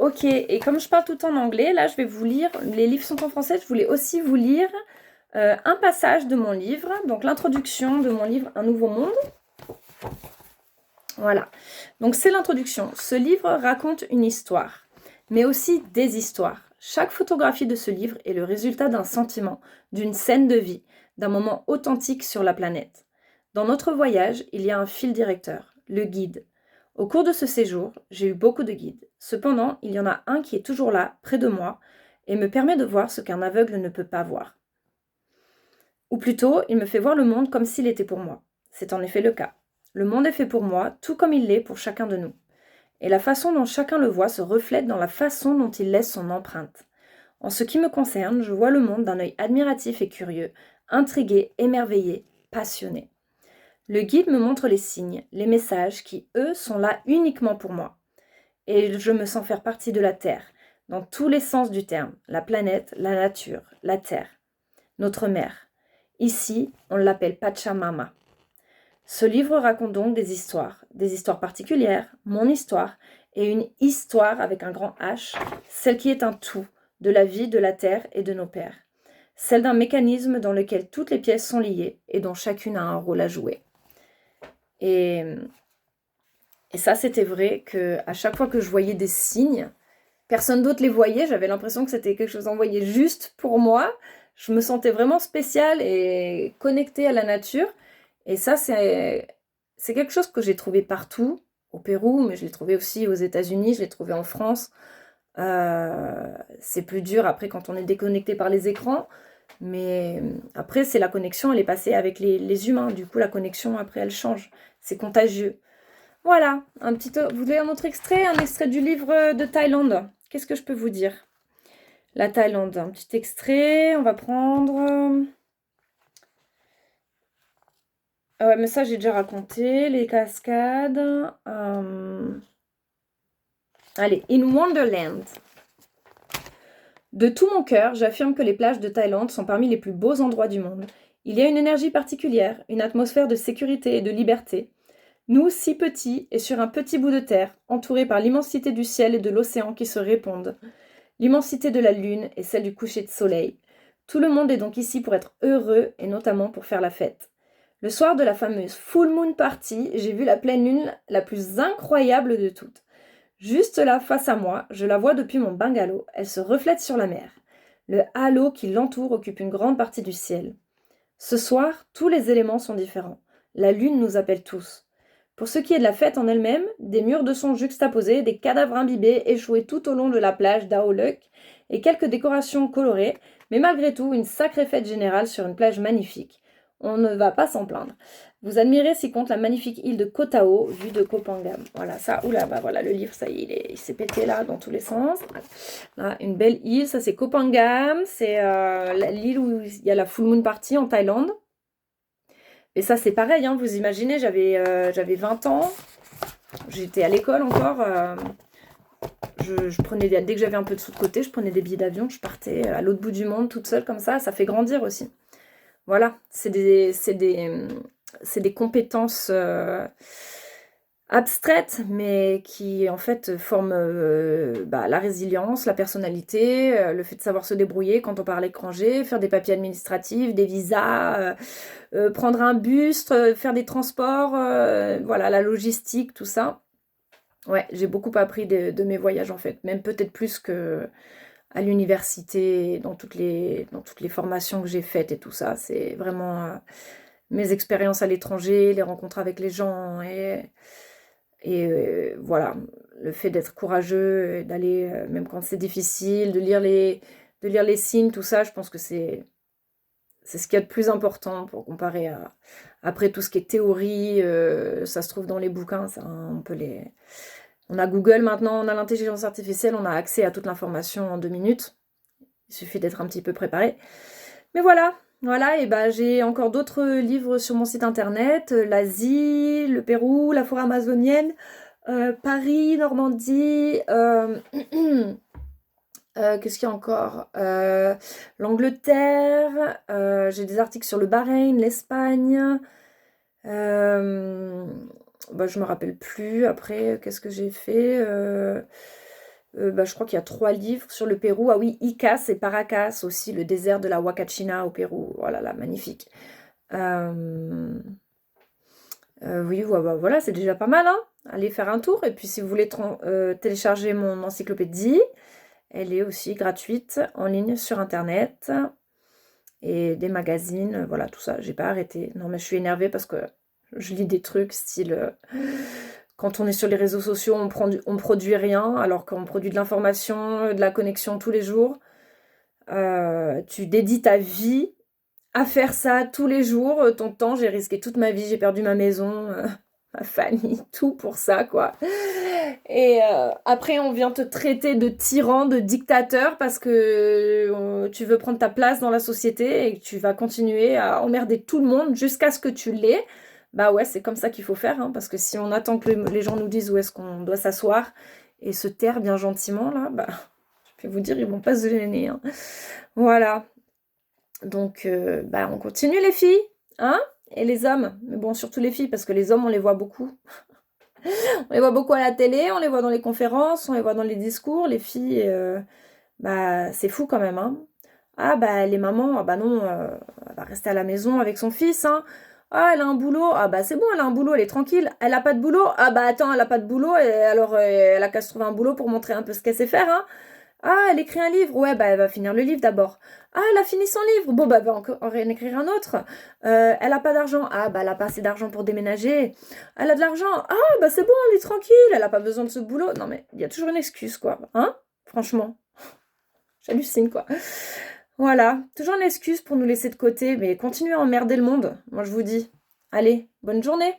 Ok, et comme je parle tout en anglais, là je vais vous lire, les livres sont en français, je voulais aussi vous lire un passage de mon livre, donc l'introduction de mon livre Un nouveau monde. Voilà, donc c'est l'introduction. Ce livre raconte une histoire, mais aussi des histoires. Chaque photographie de ce livre est le résultat d'un sentiment, d'une scène de vie, d'un moment authentique sur la planète. Dans notre voyage, il y a un fil directeur, le guide. Au cours de ce séjour, j'ai eu beaucoup de guides. Cependant, il y en a un qui est toujours là, près de moi, et me permet de voir ce qu'un aveugle ne peut pas voir. Ou plutôt, il me fait voir le monde comme s'il était pour moi. C'est en effet le cas. Le monde est fait pour moi, tout comme il l'est pour chacun de nous. Et la façon dont chacun le voit se reflète dans la façon dont il laisse son empreinte. En ce qui me concerne, je vois le monde d'un œil admiratif et curieux, intrigué, émerveillé, passionné. Le guide me montre les signes, les messages qui, eux, sont là uniquement pour moi. Et je me sens faire partie de la Terre, dans tous les sens du terme, la planète, la nature, la Terre, notre mère. Ici, on l'appelle Pachamama. Ce livre raconte donc des histoires particulières, mon histoire, et une histoire avec un grand H, celle qui est un tout, de la vie, de la terre et de nos pères. Celle d'un mécanisme dans lequel toutes les pièces sont liées et dont chacune a un rôle à jouer. Et, et ça, c'était vrai qu'à chaque fois que je voyais des signes, personne d'autre les voyait, j'avais l'impression que c'était quelque chose envoyé juste pour moi. Je me sentais vraiment spéciale et connectée à la nature. Et ça, c'est quelque chose que j'ai trouvé partout, au Pérou, mais je l'ai trouvé aussi aux États-Unis, je l'ai trouvé en France. C'est plus dur après quand on est déconnecté par les écrans. Mais après, c'est la connexion, elle est passée avec les humains. Du coup, la connexion, après, elle change. C'est contagieux. Voilà, vous voulez un autre extrait? Un extrait du livre de Thaïlande. Qu'est-ce que je peux vous dire? La Thaïlande, un petit extrait. On va prendre... Ah ouais, mais ça, j'ai déjà raconté. Les cascades. Allez, In Wonderland. De tout mon cœur, j'affirme que les plages de Thaïlande sont parmi les plus beaux endroits du monde. Il y a une énergie particulière, une atmosphère de sécurité et de liberté. Nous, si petits, et sur un petit bout de terre, entourés par l'immensité du ciel et de l'océan qui se répondent, l'immensité de la lune et celle du coucher de soleil. Tout le monde est donc ici pour être heureux et notamment pour faire la fête. Le soir de la fameuse Full Moon Party, j'ai vu la pleine lune la plus incroyable de toutes. Juste là, face à moi, je la vois depuis mon bungalow, elle se reflète sur la mer. Le halo qui l'entoure occupe une grande partie du ciel. Ce soir, tous les éléments sont différents. La lune nous appelle tous. Pour ce qui est de la fête en elle-même, des murs de son juxtaposés, des cadavres imbibés échoués tout au long de la plage d'Aoluk et quelques décorations colorées, mais malgré tout une sacrée fête générale sur une plage magnifique. On ne va pas s'en plaindre. Vous admirez si compte la magnifique île de Koh Tao, vue de Koh Phangan. Voilà, ça, oula, bah voilà, le livre, ça y est, il s'est pété là, dans tous les sens. Là, une belle île, ça c'est Koh Phangan, c'est l'île où il y a la Full Moon Party en Thaïlande. Et ça c'est pareil, hein, vous imaginez, j'avais 20 ans, j'étais à l'école encore, je prenais dès que j'avais un peu de sous de côté, je prenais des billets d'avion, je partais à l'autre bout du monde toute seule comme ça fait grandir aussi. Voilà, c'est des compétences abstraites, mais qui en fait forment la résilience, la personnalité, le fait de savoir se débrouiller quand on part à l'étranger, faire des papiers administratifs, des visas, prendre un bus, faire des transports, voilà, la logistique, tout ça. Ouais, j'ai beaucoup appris de mes voyages en fait, même peut-être plus que à l'université, dans toutes les formations que j'ai faites et tout ça. C'est vraiment mes expériences à l'étranger, les rencontres avec les gens et voilà, le fait d'être courageux, d'aller, même quand c'est difficile, de lire les signes, tout ça, je pense que c'est ce qu'il y a de plus important pour comparer à après tout ce qui est théorie, ça se trouve dans les bouquins, ça, hein, on a Google maintenant, on a l'intelligence artificielle, on a accès à toute l'information en 2 minutes. Il suffit d'être un petit peu préparé. Mais voilà, voilà, et ben j'ai encore d'autres livres sur mon site internet, l'Asie, le Pérou, la forêt amazonienne, Paris, Normandie, qu'est-ce qu'il y a encore? L'Angleterre, j'ai des articles sur le Bahreïn, l'Espagne, je me rappelle plus. Après, qu'est-ce que j'ai fait? Je crois qu'il y a 3 livres sur le Pérou. Ah oui, Icas et Paracas aussi, le désert de la Huacachina au Pérou. Oh là là, magnifique. Euh, oui, voilà, c'est déjà pas mal, hein. Allez faire un tour. Et puis si vous voulez télécharger mon encyclopédie, elle est aussi gratuite en ligne sur Internet. Et des magazines, voilà, tout ça. J'ai pas arrêté. Non, mais je suis énervée parce que je lis des trucs style... quand on est sur les réseaux sociaux, on produit rien, alors qu'on produit de l'information, de la connexion tous les jours. Tu dédies ta vie à faire ça tous les jours. Ton temps, j'ai risqué toute ma vie, j'ai perdu ma maison, ma famille, tout pour ça, quoi. Et après, on vient te traiter de tyran, de dictateur, parce que tu veux prendre ta place dans la société et que tu vas continuer à emmerder tout le monde jusqu'à ce que tu l'aies. Bah ouais, c'est comme ça qu'il faut faire, hein, parce que si on attend que les gens nous disent où est-ce qu'on doit s'asseoir et se taire bien gentiment, là, bah, je vais vous dire, ils vont pas se gêner, hein. Voilà. Donc, on continue les filles, hein, et les hommes. Mais bon, surtout les filles, parce que les hommes, on les voit beaucoup. On les voit beaucoup à la télé, on les voit dans les conférences, on les voit dans les discours. Les filles, c'est fou quand même, hein. Ah bah les mamans, ah bah non, elle va rester à la maison avec son fils, hein. Ah, elle a un boulot, ah bah c'est bon, elle a un boulot, elle est tranquille. Elle a pas de boulot, ah bah attends, elle a pas de boulot, et alors elle a qu'à se trouver un boulot pour montrer un peu ce qu'elle sait faire, hein. Ah, elle écrit un livre, ouais, bah elle va finir le livre d'abord. Ah, elle a fini son livre, bon bah elle va encore en écrire un autre. Elle a pas d'argent, ah bah elle a pas assez d'argent pour déménager. Elle a de l'argent, ah bah c'est bon, elle est tranquille, elle a pas besoin de ce boulot. Non mais il y a toujours une excuse, quoi, hein, franchement, j'hallucine, quoi. Voilà, toujours une excuse pour nous laisser de côté, mais continuez à emmerder le monde, moi je vous dis. Allez, bonne journée.